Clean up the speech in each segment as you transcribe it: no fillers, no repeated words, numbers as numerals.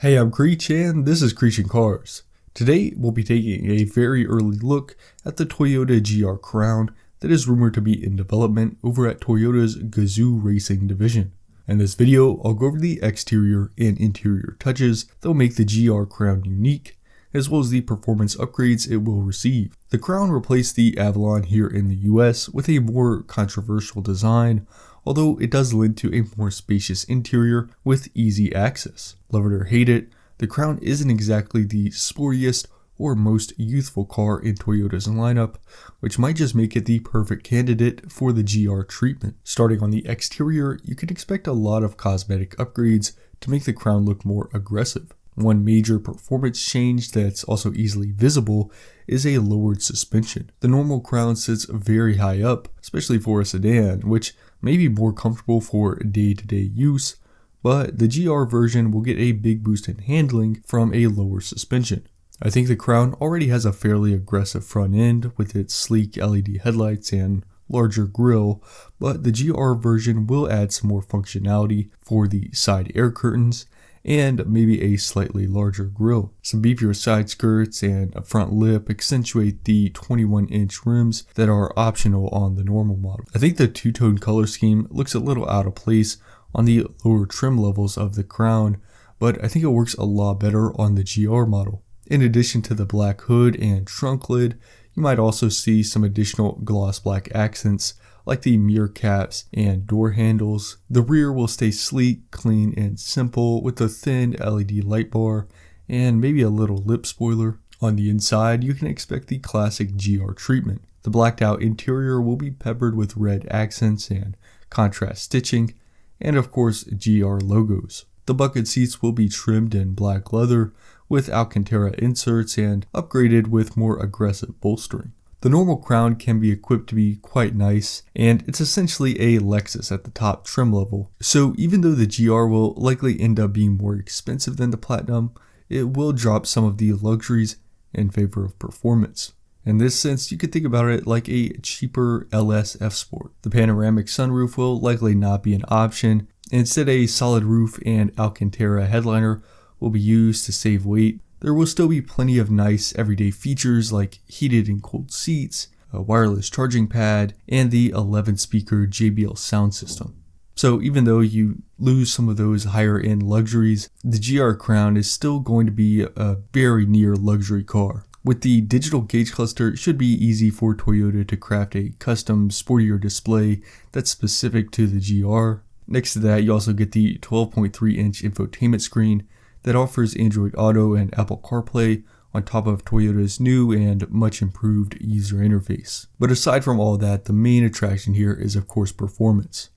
Hey, I'm Creech and this is Creech & Cars. Today we'll be taking a very early look at the Toyota GR Crown that is rumored to be in development over at Toyota's Gazoo Racing division. In this video, I'll go over the exterior and interior touches that will make the GR Crown unique, as well as the performance upgrades it will receive. The Crown replaced the Avalon here in the US with a more controversial design, although it does lend to a more spacious interior with easy access. Love it or hate it, the Crown isn't exactly the sportiest or most youthful car in Toyota's lineup, which might just make it the perfect candidate for the GR treatment. Starting on the exterior, you can expect a lot of cosmetic upgrades to make the Crown look more aggressive. One major performance change that's also easily visible is a lowered suspension. The normal Crown sits very high up, especially for a sedan, which may be more comfortable for day-to-day use, but the GR version will get a big boost in handling from a lower suspension. I think the Crown already has a fairly aggressive front end with its sleek LED headlights and larger grille, but the GR version will add some more functionality for the side air curtains and maybe a slightly larger grille. Some beefier side skirts and a front lip accentuate the 21-inch rims that are optional on the normal model. I think the two-tone color scheme looks a little out of place on the lower trim levels of the Crown, but I think it works a lot better on the GR model. In addition to the black hood and trunk lid, you might also see some additional gloss black accents like the mirror caps and door handles. The rear will stay sleek, clean, and simple with a thin LED light bar and maybe a little lip spoiler. On the inside, you can expect the classic GR treatment. The blacked out interior will be peppered with red accents and contrast stitching, and of course GR logos. The bucket seats will be trimmed in black leather with Alcantara inserts and upgraded with more aggressive bolstering. The normal Crown can be equipped to be quite nice, and it's essentially a Lexus at the top trim level. So even though the GR will likely end up being more expensive than the Platinum, it will drop some of the luxuries in favor of performance. In this sense, you could think about it like a cheaper LS F Sport. The panoramic sunroof will likely not be an option. Instead, a solid roof and Alcantara headliner will be used to save weight. There will still be plenty of nice everyday features like heated and cooled seats, a wireless charging pad, and the 11-speaker JBL sound system. So even though you lose some of those higher end luxuries, the GR Crown is still going to be a very near luxury car. With the digital gauge cluster, it should be easy for Toyota to craft a custom sportier display that's specific to the GR. Next to that, you also get the 12.3-inch infotainment screen that offers Android Auto and Apple CarPlay on top of Toyota's new and much improved user interface. But aside from all that, the main attraction here is of course performance.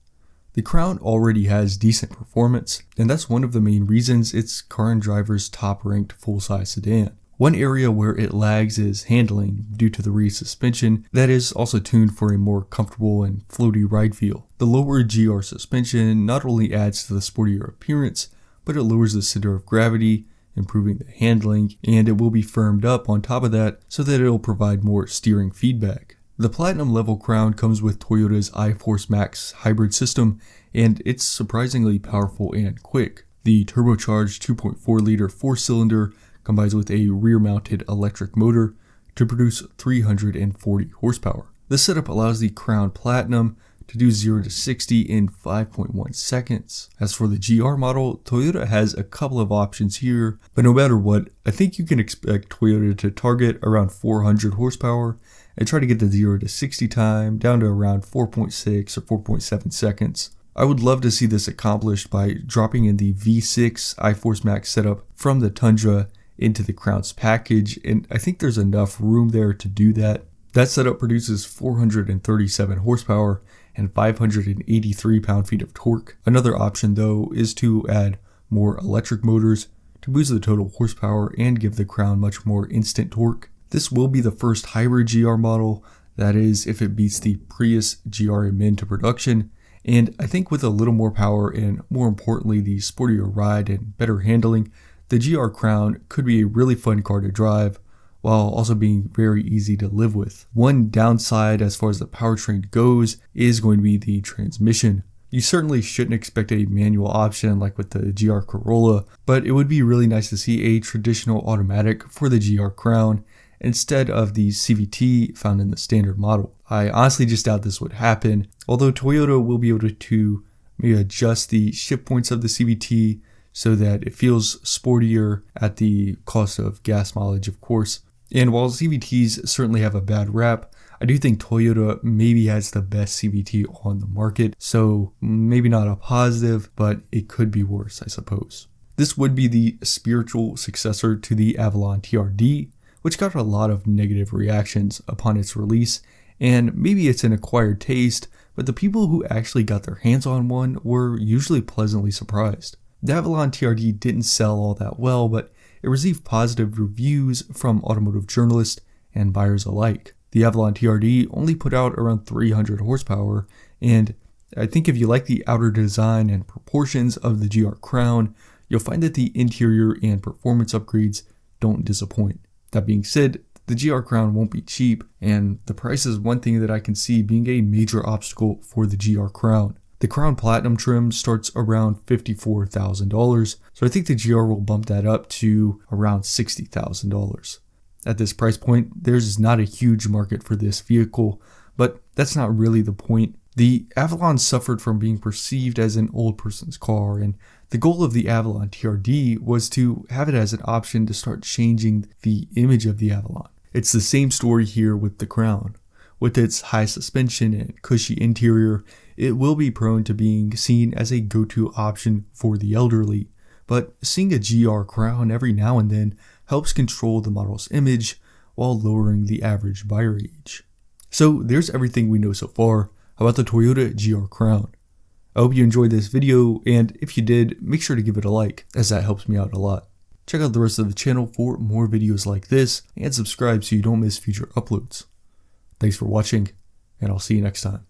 The Crown already has decent performance, and that's one of the main reasons it's Car and Driver's top-ranked full-size sedan. One area where it lags is handling due to the rear suspension that is also tuned for a more comfortable and floaty ride feel. The lower GR suspension not only adds to the sportier appearance, but it lowers the center of gravity, improving the handling, and it will be firmed up on top of that so that it will provide more steering feedback. The Platinum level Crown comes with Toyota's iForce Max hybrid system, and it's surprisingly powerful and quick. The turbocharged 2.4-liter four-cylinder combines with a rear-mounted electric motor to produce 340 horsepower. This setup allows the Crown Platinum to do 0 to 60 in 5.1 seconds. As for the GR model, Toyota has a couple of options here, but no matter what, I think you can expect Toyota to target around 400 horsepower and try to get the 0 to 60 time down to around 4.6 or 4.7 seconds. I would love to see this accomplished by dropping in the V6 iForce Max setup from the Tundra into the Crown's package, and I think there's enough room there to do that. That setup produces 437 horsepower and 583 pound-feet of torque. Another option though is to add more electric motors to boost the total horsepower and give the Crown much more instant torque. This will be the first hybrid GR model, that is if it beats the Prius GR into production, and I think with a little more power and more importantly the sportier ride and better handling, the GR Crown could be a really fun car to drive, while also being very easy to live with. One downside as far as the powertrain goes is going to be the transmission. You certainly shouldn't expect a manual option like with the GR Corolla, but it would be really nice to see a traditional automatic for the GR Crown instead of the CVT found in the standard model. I honestly just doubt this would happen, although Toyota will be able to maybe adjust the shift points of the CVT so that it feels sportier at the cost of gas mileage, of course. And while CVTs certainly have a bad rap, I do think Toyota maybe has the best CVT on the market, so maybe not a positive, but it could be worse, I suppose. This would be the spiritual successor to the Avalon TRD, which got a lot of negative reactions upon its release, and maybe it's an acquired taste, but the people who actually got their hands on one were usually pleasantly surprised. The Avalon TRD didn't sell all that well, but it received positive reviews from automotive journalists and buyers alike. The Avalon TRD only put out around 300 horsepower, and I think if you like the outer design and proportions of the GR Crown, you'll find that the interior and performance upgrades don't disappoint. That being said, the GR Crown won't be cheap, and the price is one thing that I can see being a major obstacle for the GR Crown. The Crown Platinum trim starts around $54,000, so I think the GR will bump that up to around $60,000. At this price point, there's not a huge market for this vehicle, but that's not really the point. The Avalon suffered from being perceived as an old person's car, and the goal of the Avalon TRD was to have it as an option to start changing the image of the Avalon. It's the same story here with the Crown. With its high suspension and cushy interior, it will be prone to being seen as a go-to option for the elderly, but seeing a GR Crown every now and then helps control the model's image while lowering the average buyer age. So there's everything we know so far about the Toyota GR Crown. I hope you enjoyed this video, and if you did, make sure to give it a like, as that helps me out a lot. Check out the rest of the channel for more videos like this, and subscribe so you don't miss future uploads. Thanks for watching, and I'll see you next time.